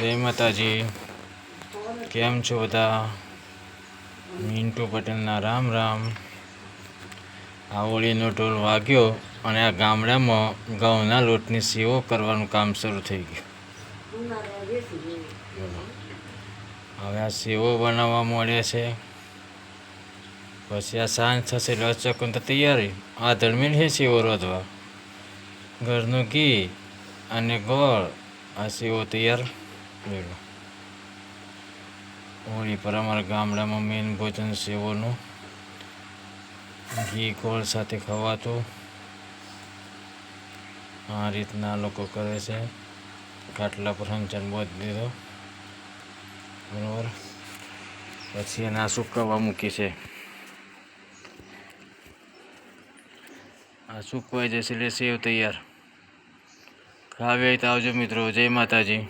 જય માતાજી, કેમ છો બધા? મિન્ટુ પટેલના રામ રામ. આ હોળીનો ઢોલ વાગ્યો અને આ ગામડામાં ઘઉંના લોટની સેવો કરવાનું કામ શરૂ થઈ ગયું. હવે આ સેવો બનાવવા માંડ્યા છે. પછી આ સાંજ થશે એટલે અચકન તો તૈયારી. આ ધર્મીન છે સેવો રોધવા. ઘરનું ઘી અને ગોળ આ સેવો તૈયાર. હોળી પર અમારા ગામડામાં મેન ભોજન સેવોનું ઘી ગોળ સાથે ખવાતું. આ રીતના લોકો કરે છે. ખાટલા પર હંચાન બોધી દીધો બરાબર. પછી એને આ સુકવવા મૂકી છે. આ સુકવાઈ જશે એટલે સેવ તૈયાર. ખાવી હોય તો આવજો મિત્રો. જય માતાજી.